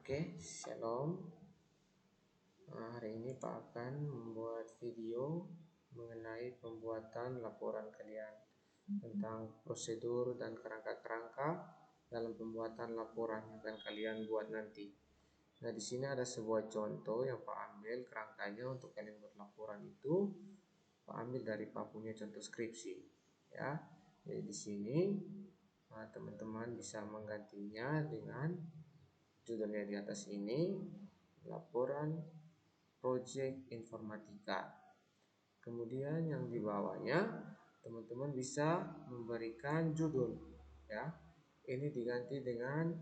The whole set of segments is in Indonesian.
Oke, shalom. Hari ini Pak akan membuat video mengenai pembuatan laporan kalian tentang prosedur dan kerangka-kerangka dalam pembuatan laporan yang akan kalian buat nanti. Nah, di sini ada sebuah contoh yang Pak ambil kerangkanya untuk kalian buat laporan itu. Pak ambil dari Pak punya contoh skripsi, ya. Jadi di sini teman-teman bisa menggantinya dengan judulnya di atas ini, laporan proyek informatika. Kemudian yang di bawahnya teman-teman bisa memberikan judul, ya. Ini diganti dengan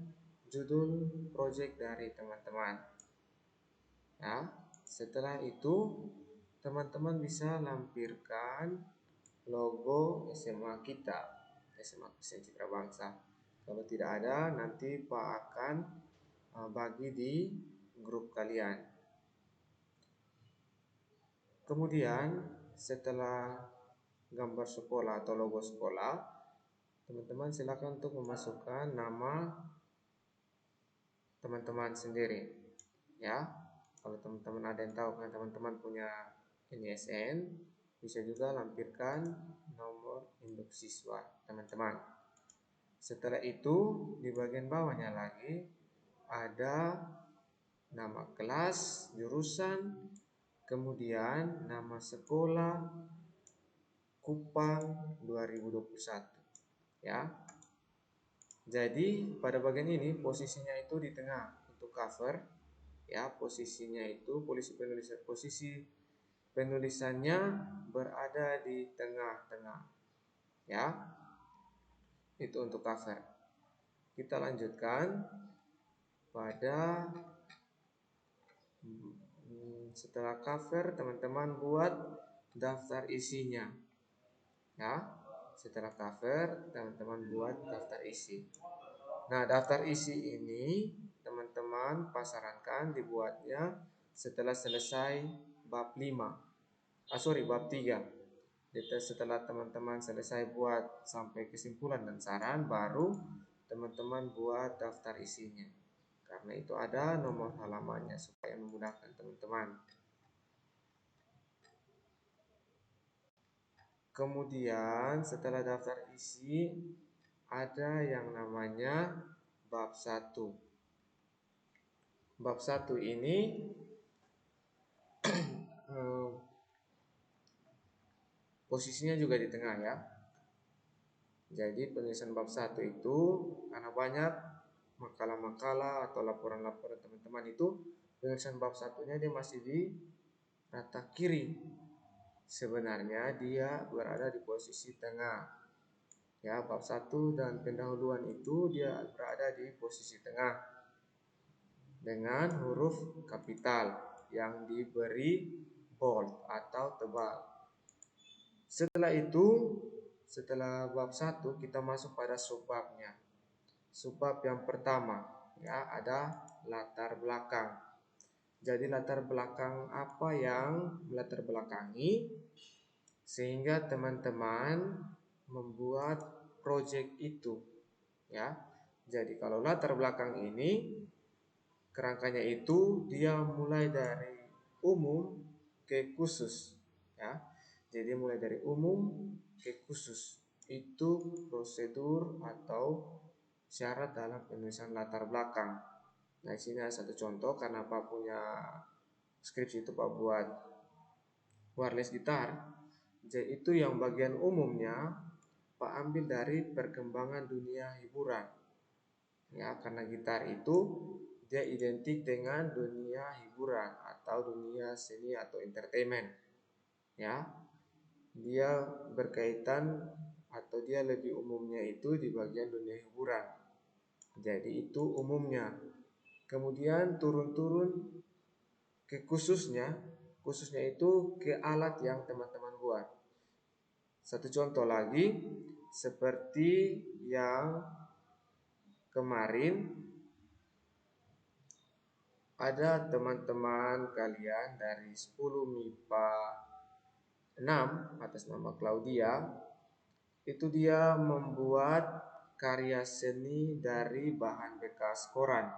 judul proyek dari teman-teman. Ya. Setelah itu teman-teman bisa lampirkan logo SMA kita, SMA Pesantren Citra Bangsa. Kalau tidak ada, nanti Pak akan bagi di grup kalian. Kemudian setelah gambar sekolah atau logo sekolah, teman-teman silakan untuk memasukkan nama teman-teman sendiri, ya. Kalau teman-teman ada yang tahu kan teman-teman punya NISN, bisa juga lampirkan nomor induk siswa teman-teman. Setelah itu di bagian bawahnya lagi ada nama kelas, jurusan, kemudian nama sekolah, Kupang 2021, ya. Jadi pada bagian ini posisinya itu di tengah untuk cover, ya. Posisinya itu posisi penulisannya berada di tengah-tengah, ya. Itu untuk cover. Kita lanjutkan pada setelah cover, teman-teman buat daftar isinya, ya. Setelah cover, teman-teman buat daftar isi. Nah, daftar isi ini teman-teman pasarankan dibuatnya setelah selesai bab 3. Setelah teman-teman selesai buat sampai kesimpulan dan saran, baru teman-teman buat daftar isinya. Karena itu ada nomor halamannya supaya memudahkan teman-teman. Kemudian setelah daftar isi ada yang namanya bab 1. Bab 1 ini posisinya juga di tengah, ya. Jadi penulisan bab 1 itu karena banyak makalah-makalah atau laporan-laporan teman-teman itu, penulisan bab 1-nya dia masih di rata kiri. Sebenarnya dia berada di posisi tengah. Ya, bab 1 dan pendahuluan itu dia berada di posisi tengah dengan huruf kapital yang diberi bold atau tebal. Setelah itu, setelah bab 1 kita masuk pada subbabnya. Subbab yang pertama, ya, ada latar belakang. Jadi latar belakang apa yang melatar belakangi sehingga teman-teman membuat proyek itu, ya. Jadi kalau latar belakang ini kerangkanya itu dia mulai dari umum ke khusus, ya. Jadi mulai dari umum ke khusus. Itu prosedur atau syarat dalam penulisan latar belakang. Nah, di sini ada satu contoh karena Pak punya skripsi itu Pak buat wireless gitar. Jadi itu yang bagian umumnya Pak ambil dari perkembangan dunia hiburan. Ya, karena gitar itu dia identik dengan dunia hiburan atau dunia seni atau entertainment. Ya. Dia berkaitan atau dia lebih umumnya itu di bagian dunia hiburan. Jadi itu umumnya. Kemudian turun-turun ke khususnya itu ke alat yang teman-teman buat. Satu contoh lagi seperti yang kemarin ada teman-teman kalian dari 10 MIPA 6 atas nama Claudia, itu dia membuat karya seni dari bahan bekas koran.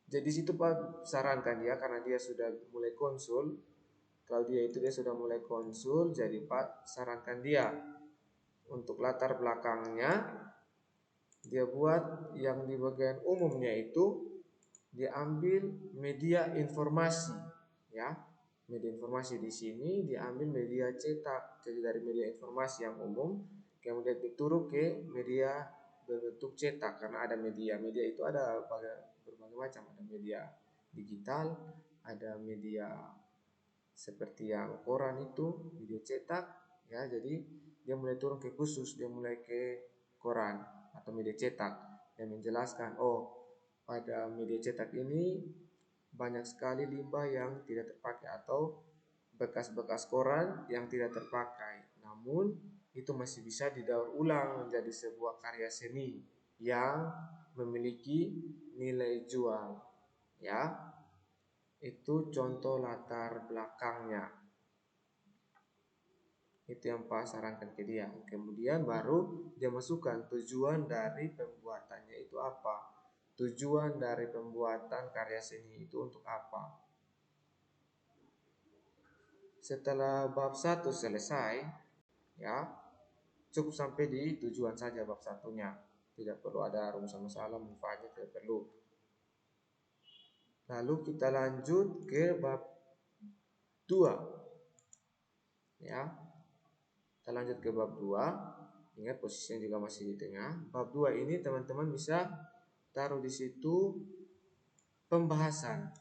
Jadi situ Pak sarankan dia, karena dia sudah mulai konsul, kalau dia sudah mulai konsul, jadi Pak sarankan dia untuk latar belakangnya dia buat yang di bagian umumnya itu dia ambil media informasi, ya. Media informasi di sini diambil media cetak, jadi dari media informasi yang umum kemudian diturun ke media berbentuk cetak, karena ada media itu ada berbagai macam, ada media digital, ada media seperti yang koran itu media cetak, ya. Jadi dia mulai turun ke khusus, dia mulai ke koran atau media cetak yang menjelaskan, oh pada media cetak ini banyak sekali limbah yang tidak terpakai atau bekas-bekas koran yang tidak terpakai, namun itu masih bisa didaur ulang menjadi sebuah karya seni yang memiliki nilai jual, ya. Itu contoh latar belakangnya. Itu yang Pak sarankan ke dia. Kemudian baru dia masukkan tujuan dari pembuatannya itu apa. Tujuan dari pembuatan karya seni itu untuk apa. Setelah bab 1 selesai, ya, cukup sampai di tujuan saja bab 1-nya. Tidak perlu ada rumusan masalah, manfaatnya tidak perlu. Lalu kita lanjut ke bab 2. Ya. Kita lanjut ke bab 2. Ingat posisinya juga masih di tengah. Bab 2 ini teman-teman bisa taruh di situ pembahasan.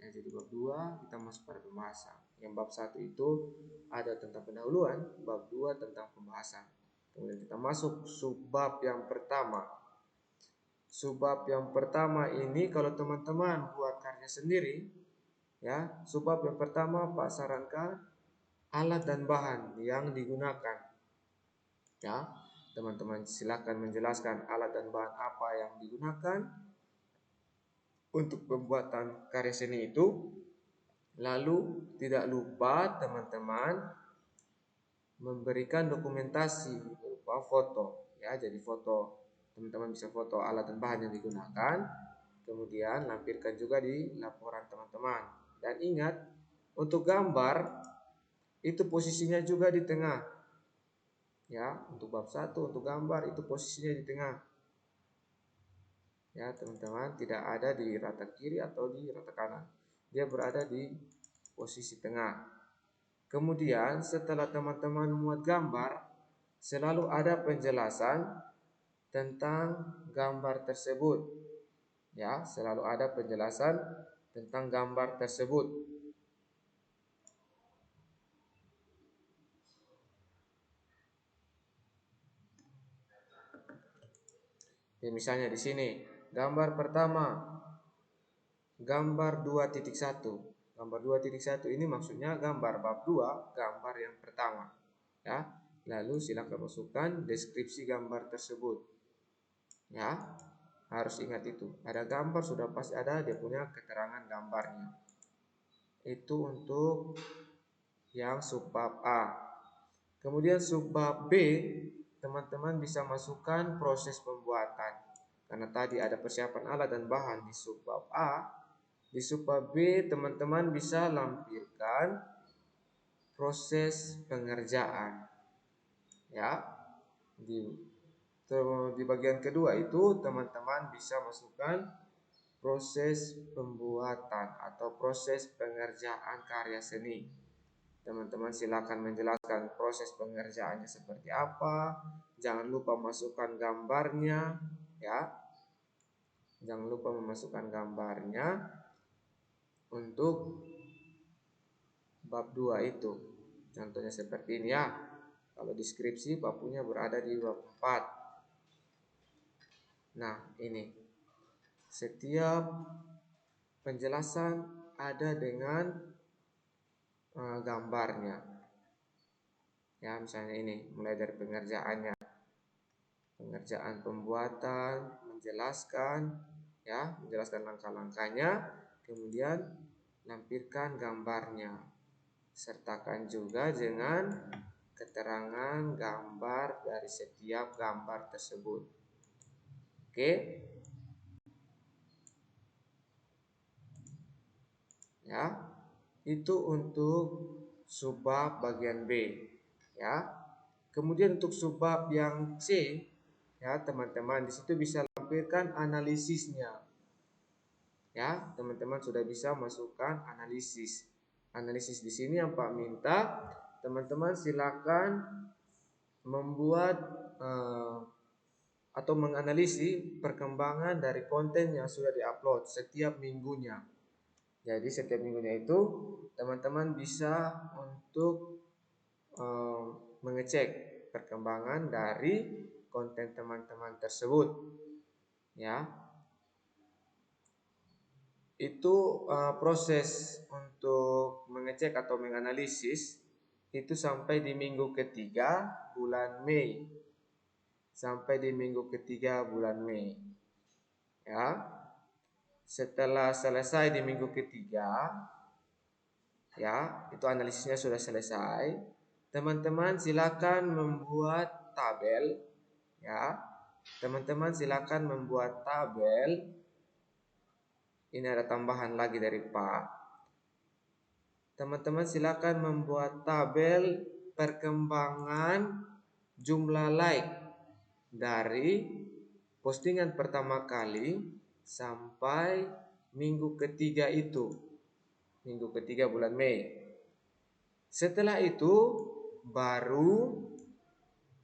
Ya, jadi bab 2 kita masuk pada pembahasan. Yang bab 1 itu ada tentang pendahuluan, bab 2 tentang pembahasan. Kemudian kita masuk subbab yang pertama. Subbab yang pertama ini kalau teman-teman buat karya sendiri, ya, subbab yang pertama Pak sarankan alat dan bahan yang digunakan. Ya, teman-teman silakan menjelaskan alat dan bahan apa yang digunakan untuk pembuatan karya seni itu. Lalu tidak lupa teman-teman memberikan dokumentasi berupa foto, ya. Jadi foto, teman-teman bisa foto alat dan bahan yang digunakan, kemudian lampirkan juga di laporan teman-teman. Dan ingat, untuk gambar itu posisinya juga di tengah. Ya, untuk bab 1 untuk gambar itu posisinya di tengah. Ya, teman-teman, tidak ada di rata kiri atau di rata kanan. Dia berada di posisi tengah. Kemudian setelah teman-teman muat gambar, selalu ada penjelasan tentang gambar tersebut. Ya, selalu ada penjelasan tentang gambar tersebut. Ya, misalnya di sini, gambar pertama, gambar 2.1. Gambar 2.1 ini maksudnya gambar bab 2, gambar yang pertama. Ya, lalu silakan masukkan deskripsi gambar tersebut. Ya, harus ingat itu. Ada gambar sudah pasti ada dia punya keterangan gambarnya. Itu untuk yang subbab A. Kemudian subbab B, teman-teman bisa masukkan proses pembuatan. Karena tadi ada persiapan alat dan bahan di subbab A. Di subbab B teman-teman bisa lampirkan proses pengerjaan. Ya. Di bagian kedua itu teman-teman bisa masukkan proses pembuatan atau proses pengerjaan karya seni. Teman-teman silakan menjelaskan proses pengerjaannya seperti apa. Jangan lupa masukkan gambarnya, ya. Jangan lupa memasukkan gambarnya untuk bab 2 itu. Contohnya seperti ini, ya. Kalau deskripsi babnya berada di bab 4. Nah, ini. Setiap penjelasan ada dengan gambarnya. Ya, misalnya ini mulai dari pengerjaannya. Pengerjaan pembuatan, menjelaskan, ya, menjelaskan langkah-langkahnya, kemudian lampirkan gambarnya. Sertakan juga dengan keterangan gambar dari setiap gambar tersebut. Oke? Ya, itu untuk subbab bagian B. Ya, kemudian untuk subbab yang C, ya teman-teman, di situ bisa lampirkan analisisnya. Ya, teman-teman sudah bisa masukkan analisis. Analisis di sini yang Pak minta, teman-teman silakan membuat atau menganalisis perkembangan dari konten yang sudah diupload setiap minggunya. Jadi setiap minggunya itu teman-teman bisa untuk mengecek perkembangan dari konten teman-teman tersebut. Ya, itu proses untuk mengecek atau menganalisis itu sampai di minggu ketiga bulan Mei. Sampai di minggu ketiga bulan Mei. Ya, setelah selesai di minggu ketiga, ya itu analisisnya sudah selesai. Teman-teman silakan membuat tabel. Ya, teman-teman silakan membuat tabel. Ini ada tambahan lagi dari Pak. Teman-teman silakan membuat tabel perkembangan jumlah like dari postingan pertama kali sampai minggu ketiga itu. Minggu ketiga bulan Mei. Setelah itu baru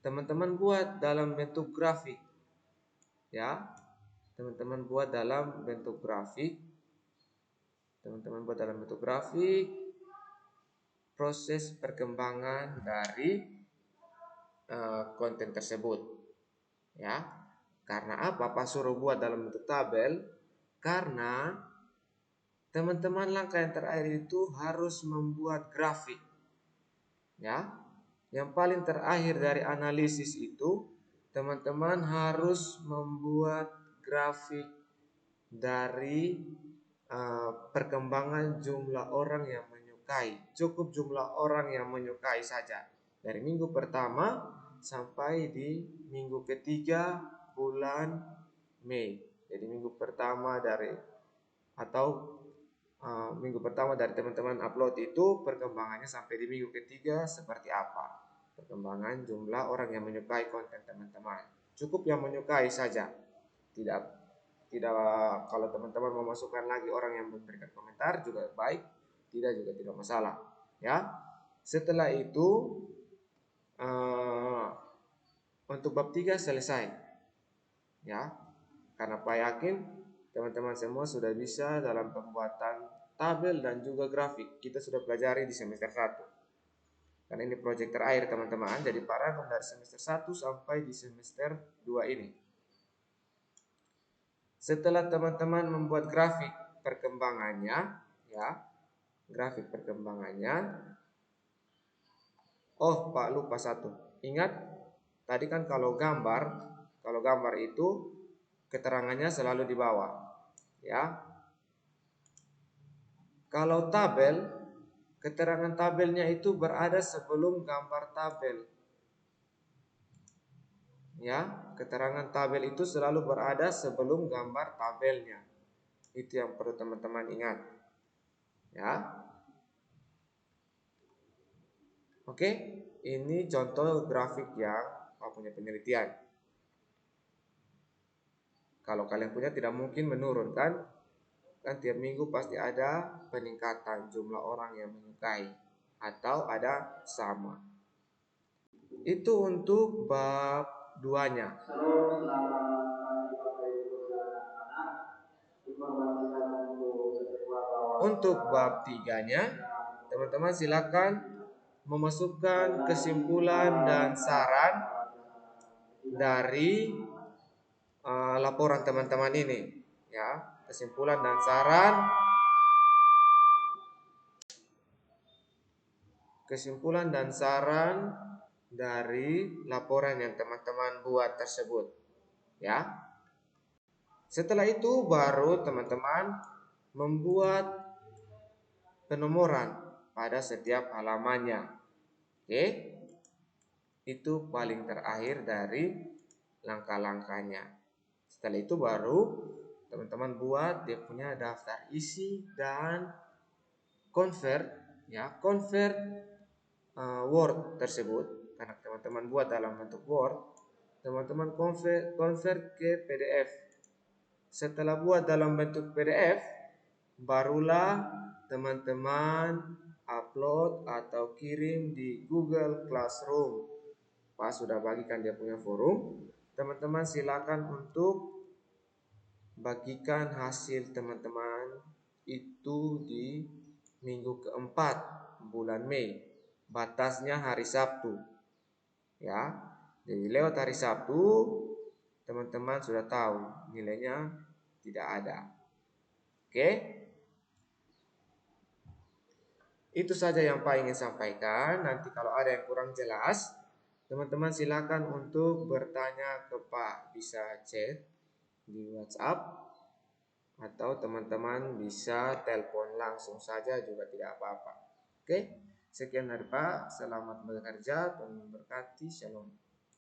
teman-teman buat dalam bentuk grafik. Ya. Teman-teman buat dalam bentuk grafik. Teman-teman buat dalam bentuk grafik proses perkembangan dari konten tersebut. Ya. Karena apa Pak suruh buat dalam bentuk tabel? Karena teman-teman langkah yang terakhir itu harus membuat grafik. Ya. Yang paling terakhir dari analisis itu teman-teman harus membuat grafik dari perkembangan jumlah orang yang menyukai. Cukup jumlah orang yang menyukai saja. Dari minggu pertama sampai di minggu ketiga bulan Mei. Jadi minggu pertama dari minggu pertama dari teman-teman upload itu perkembangannya sampai di minggu ketiga seperti apa. Perkembangan jumlah orang yang menyukai konten teman-teman. Cukup yang menyukai saja. Tidak kalau teman-teman mau masukkan lagi orang yang memberikan komentar juga baik, tidak juga tidak masalah. Ya. Setelah itu untuk bab 3 selesai. Ya. Karena Pak yakin teman-teman semua sudah bisa dalam pembuatan tabel dan juga grafik. Kita sudah pelajari di semester 1. Karena ini proyek terakhir teman-teman. Jadi Pak rangkum dari semester 1 sampai di semester 2 ini. Setelah teman-teman membuat grafik perkembangannya, ya, grafik perkembangannya. Oh, Pak lupa satu. Ingat, tadi kan kalau gambar itu keterangannya selalu di bawah, ya. Kalau tabel, keterangan tabelnya itu berada sebelum gambar tabel. Ya, keterangan tabel itu selalu berada sebelum gambar tabelnya. Itu yang perlu teman-teman ingat. Ya. Oke, ini contoh grafik yang punya penelitian. Kalau kalian punya tidak mungkin menurun kan tiap minggu pasti ada peningkatan jumlah orang yang menyukai atau ada sama. Itu untuk bab 2-nya. Untuk bab 3-nya, teman-teman silakan memasukkan kesimpulan dan saran dari laporan teman-teman ini, ya, kesimpulan dan saran dari laporan yang teman-teman buat tersebut, ya. Setelah itu baru teman-teman membuat penomoran pada setiap halamannya. Oke. Itu paling terakhir dari langkah-langkahnya. Setelah itu baru teman-teman buat dia punya daftar isi dan convert Word tersebut, karena teman-teman buat dalam bentuk Word, teman-teman convert ke PDF. Setelah buat dalam bentuk PDF, barulah teman-teman upload atau kirim di Google Classroom. Pak sudah bagikan dia punya forum. Teman-teman silakan untuk bagikan hasil teman-teman itu di minggu keempat bulan Mei. Batasnya hari Sabtu. Ya. Jadi lewat hari Sabtu teman-teman sudah tahu nilainya tidak ada. Oke? Itu saja yang Pak ingin sampaikan. Nanti kalau ada yang kurang jelas, teman-teman silakan untuk bertanya ke Pak. Bisa chat di WhatsApp atau teman-teman bisa telepon langsung saja juga tidak apa-apa. Oke? Sekian dari Pak. Selamat bekerja. Tuhan memberkati. Shalom.